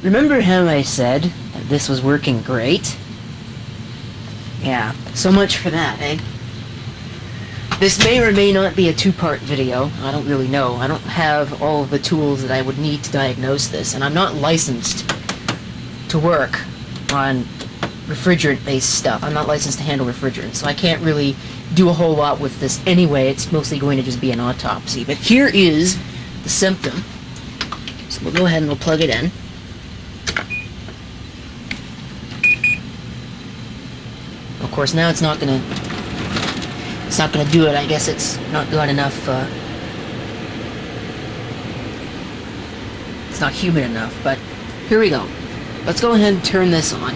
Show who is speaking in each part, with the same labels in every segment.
Speaker 1: remember how I said that this was working great? Yeah, so much for that, eh? This may or may not be a two-part video. I don't really know. I don't have all of the tools that I would need to diagnose this, and I'm not licensed to work on refrigerant-based stuff. I'm not licensed to handle refrigerant, so I can't really do a whole lot with this anyway. It's mostly going to just be an autopsy. But here is the symptom. So we'll go ahead and we'll plug it in. Of course, now it's not gonna do it. I guess it's not got enough, it's not humid enough, but here we go. Let's go ahead and turn this on.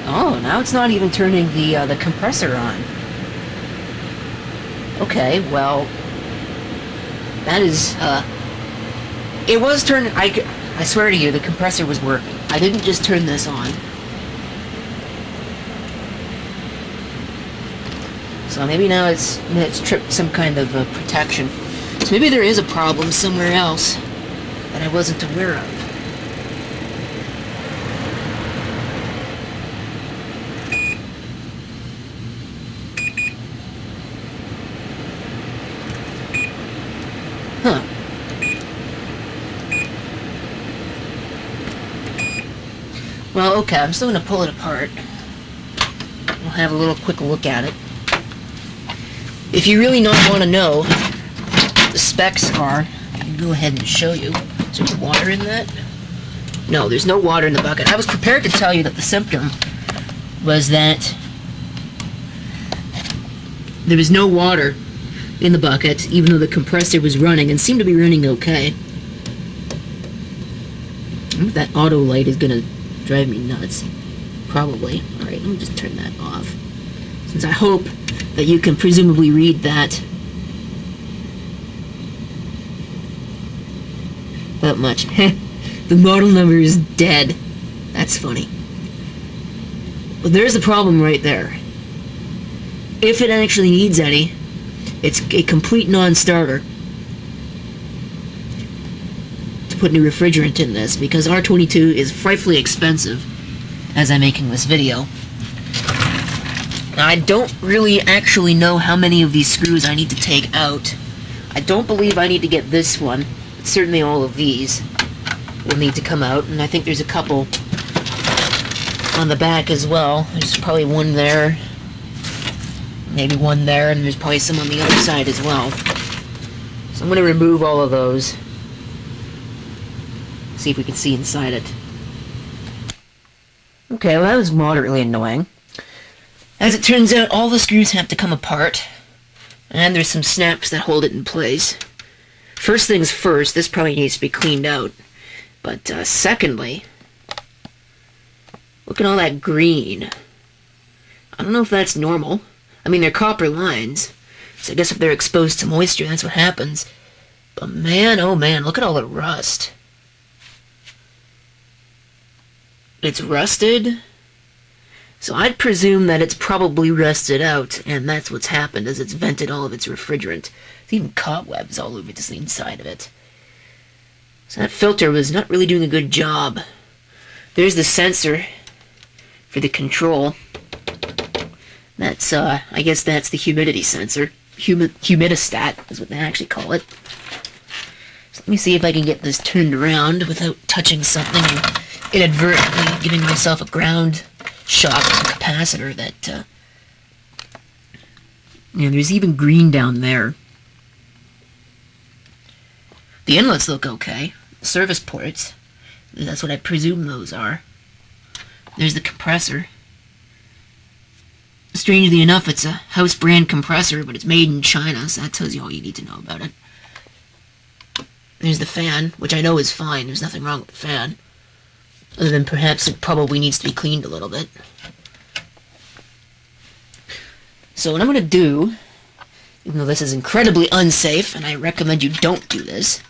Speaker 1: Oh, now it's not even turning the compressor on. Okay, well, that is, it was turning, I swear to you, the compressor was working. I didn't just turn this on. So maybe now it's tripped some kind of protection. So maybe there is a problem somewhere else that I wasn't aware of. Huh. Well, okay, I'm still going to pull it apart. We'll have a little quick look at it. If you really not want to know what the specs are, I can go ahead and show you. Is there water in that? No, there's no water in the bucket. I was prepared to tell you that the symptom was that there was no water in the bucket, even though the compressor was running, and seemed to be running okay. I think that auto light is going to drive me nuts. Probably. Alright, let me just turn that off. Since I hope that you can presumably read that. That much. The model number is dead. That's funny. But there's a problem right there. If it actually needs any, it's a complete non-starter to put new refrigerant in this, because R22 is frightfully expensive as I'm making this video. Now, I don't really actually know how many of these screws I need to take out. I don't believe I need to get this one, but certainly all of these will need to come out, and I think there's a couple on the back as well. There's probably one there, maybe one there, and there's probably some on the other side as well. So I'm going to remove all of those. See if we can see inside it. Okay, well that was moderately annoying. As it turns out, all the screws have to come apart, and there's some snaps that hold it in place. First things first, this probably needs to be cleaned out. But secondly, look at all that green. I don't know if that's normal. I mean, they're copper lines, so I guess if they're exposed to moisture, that's what happens. But man, oh man, look at all the rust. It's rusted. So I'd presume that it's probably rusted out, and that's what's happened, is it's vented all of its refrigerant. There's even cobwebs all over the inside of it. So that filter was not really doing a good job. There's the sensor for the control. That's, I guess that's the humidity sensor. Humidistat is what they actually call it. So let me see if I can get this turned around without touching something and inadvertently giving myself a ground shock to the capacitor that, yeah, there's even green down there. The inlets look okay. The service ports, that's what I presume those are. There's the compressor. Strangely enough, it's a house brand compressor, but it's made in China, so that tells you all you need to know about it. There's the fan, which I know is fine. There's nothing wrong with the fan. Other than perhaps it probably needs to be cleaned a little bit. So what I'm going to do, even though this is incredibly unsafe, and I recommend you don't do this,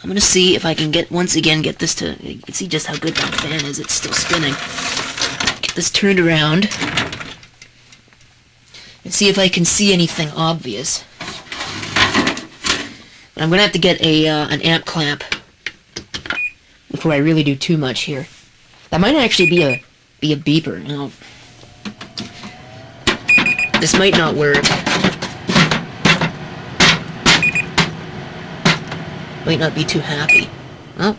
Speaker 1: I'm going to see if I can once again get this to, you can see just how good that fan is, it's still spinning. Get this turned around, and see if I can see anything obvious. But I'm going to have to get an amp clamp before I really do too much here. That might actually be a beeper. No. This might not work. Might not be too happy. Well.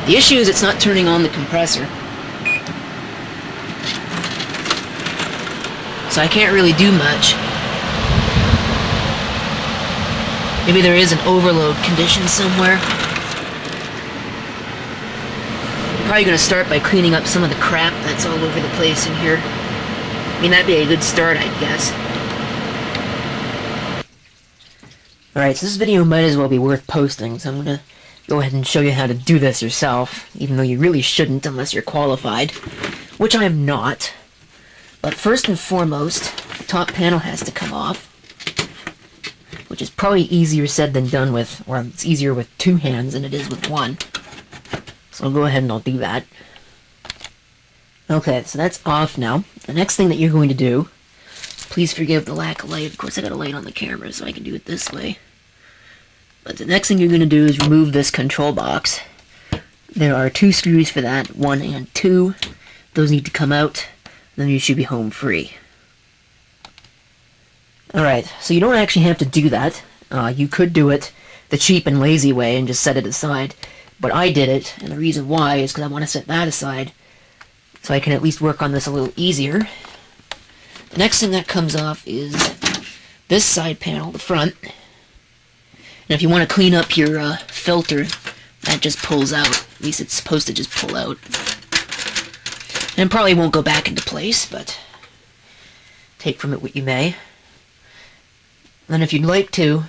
Speaker 1: The issue is it's not turning on the compressor. So I can't really do much. Maybe there is an overload condition somewhere. I'm probably going to start by cleaning up some of the crap that's all over the place in here. I mean, that'd be a good start, I'd guess. Alright, so this video might as well be worth posting, so I'm going to go ahead and show you how to do this yourself, even though you really shouldn't unless you're qualified, which I am not. But first and foremost, the top panel has to come off, which is probably easier said than done with, or it's easier with two hands than it is with one. So I'll go ahead and I'll do that. Okay, so that's off now. The next thing that you're going to do, please forgive the lack of light. Of course, I got a light on the camera, so I can do it this way. But the next thing you're going to do is remove this control box. There are 2 screws for that, 1 and 2. Those need to come out, then you should be home free. Alright, so you don't actually have to do that. You could do it the cheap and lazy way and just set it aside. But I did it, and the reason why is because I want to set that aside so I can at least work on this a little easier. The next thing that comes off is this side panel, the front. And if you want to clean up your filter, that just pulls out. At least it's supposed to just pull out. And probably won't go back into place, but take from it what you may. Then if you'd like to,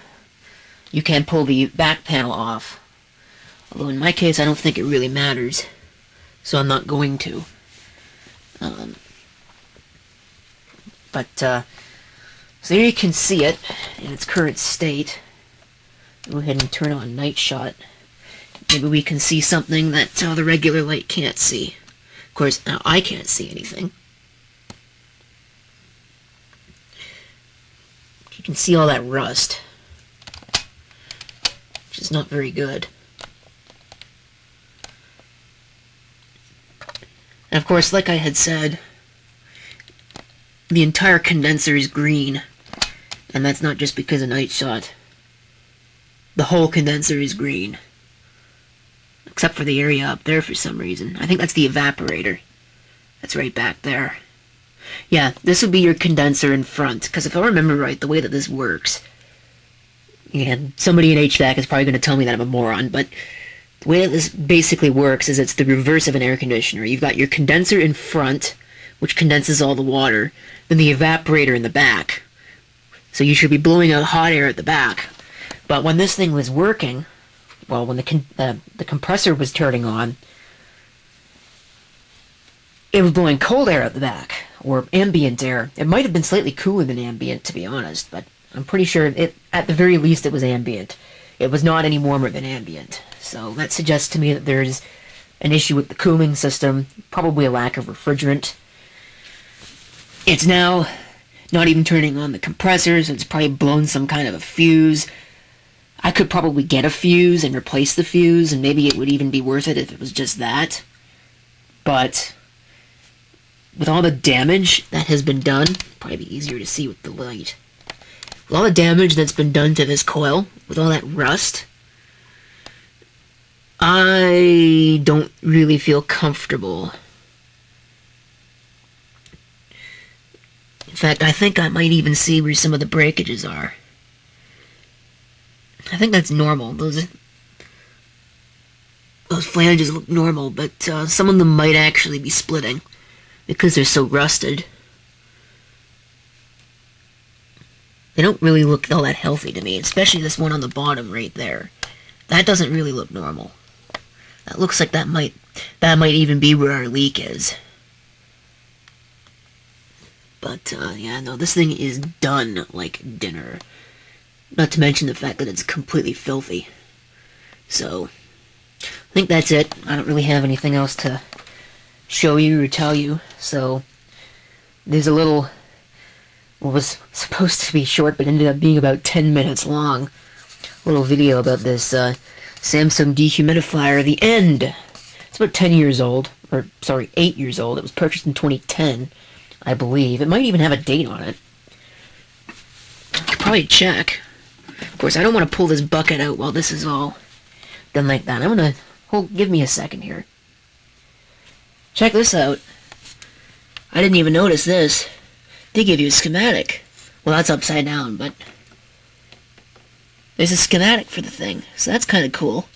Speaker 1: you can pull the back panel off. Although in my case, I don't think it really matters, so I'm not going to. So there you can see it in its current state. Go ahead and turn on night shot. Maybe we can see something that the regular light can't see. Of course, now I can't see anything. You can see all that rust, which is not very good. And of course, like I had said, the entire condenser is green, and that's not just because of night shot. The whole condenser is green, except for the area up there for some reason. I think that's the evaporator. That's right back there. Yeah, this would be your condenser in front, because if I remember right, the way that this works, and somebody in HVAC is probably going to tell me that I'm a moron, but the way that this basically works is it's the reverse of an air conditioner. You've got your condenser in front, which condenses all the water, then the evaporator in the back. So you should be blowing out hot air at the back. But when this thing was working, well, when the compressor was turning on, it was blowing cold air out the back, or ambient air. It might have been slightly cooler than ambient, to be honest, but I'm pretty sure at the very least it was ambient. It was not any warmer than ambient. So that suggests to me that there's an issue with the cooling system, probably a lack of refrigerant. It's now not even turning on the compressor, so it's probably blown some kind of a fuse. I could probably get a fuse and replace the fuse, and maybe it would even be worth it if it was just that. But with all the damage that has been done, probably be easier to see with the light. With all the damage that's been done to this coil, with all that rust, I don't really feel comfortable. In fact, I think I might even see where some of the breakages are. I think that's normal. Those flanges look normal, but some of them might actually be splitting because they're so rusted. They don't really look all that healthy to me, especially this one on the bottom right there. That doesn't really look normal. That looks like that might even be where our leak is. But, yeah, no, this thing is done like dinner. Not to mention the fact that it's completely filthy. So, I think that's it. I don't really have anything else to show you or tell you. So, there's a little what was supposed to be short but ended up being about 10 minutes long. Little video about this Samsung dehumidifier, the end. It's about 10 years old, or sorry, 8 years old. It was purchased in 2010, I believe. It might even have a date on it. You could probably check. Of course, I don't want to pull this bucket out while this is all done like that. I'm gonna give me a second here. Check this out. I didn't even notice this. They give you a schematic. Well, that's upside down, but there's a schematic for the thing, so that's kind of cool.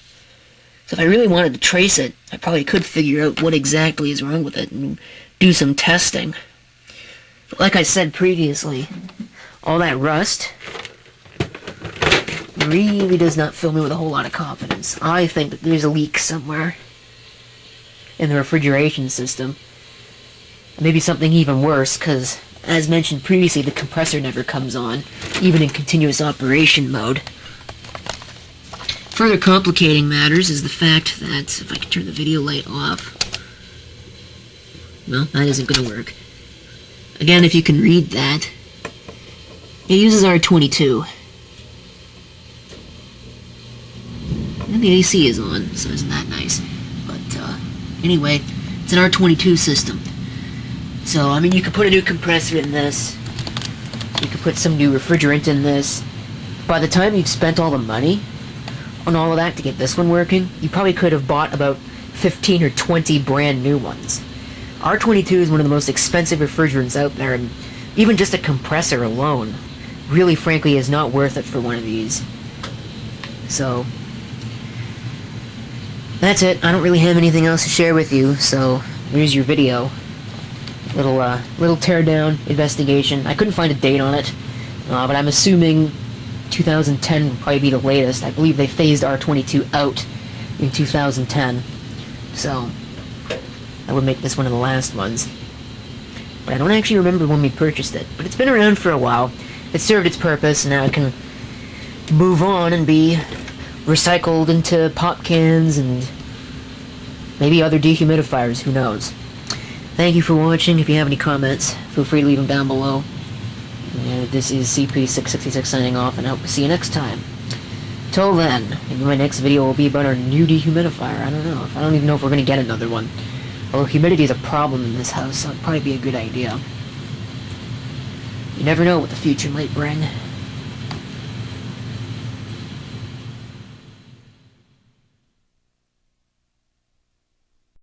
Speaker 1: So if I really wanted to trace it, I probably could figure out what exactly is wrong with it and do some testing. But like I said previously, all that rust really does not fill me with a whole lot of confidence. I think that there's a leak somewhere in the refrigeration system. Maybe something even worse, because, as mentioned previously, the compressor never comes on, even in continuous operation mode. Further complicating matters is the fact that, if I can turn the video light off, well, that isn't going to work. Again, if you can read that, it uses R22. And the AC is on, so isn't that nice? But, anyway, it's an R22 system. So, I mean, you could put a new compressor in this. You could put some new refrigerant in this. By the time you've spent all the money on all of that to get this one working, you probably could have bought about 15 or 20 brand new ones. R22 is one of the most expensive refrigerants out there, and even just a compressor alone really, frankly, is not worth it for one of these. So, that's it. I don't really have anything else to share with you, so here's your video. Little teardown investigation. I couldn't find a date on it, but I'm assuming 2010 would probably be the latest. I believe they phased R22 out in 2010, so that would make this one of the last ones. But I don't actually remember when we purchased it, but it's been around for a while. It served its purpose, and now it can move on and be recycled into pop cans and maybe other dehumidifiers, who knows. Thank you for watching. If you have any comments, feel free to leave them down below. And this is CP666 signing off, and I hope to see you next time. Till then, maybe my next video will be about our new dehumidifier. I don't know. I don't even know if we're going to get another one. Although humidity is a problem in this house, so it'd probably be a good idea. You never know what the future might bring.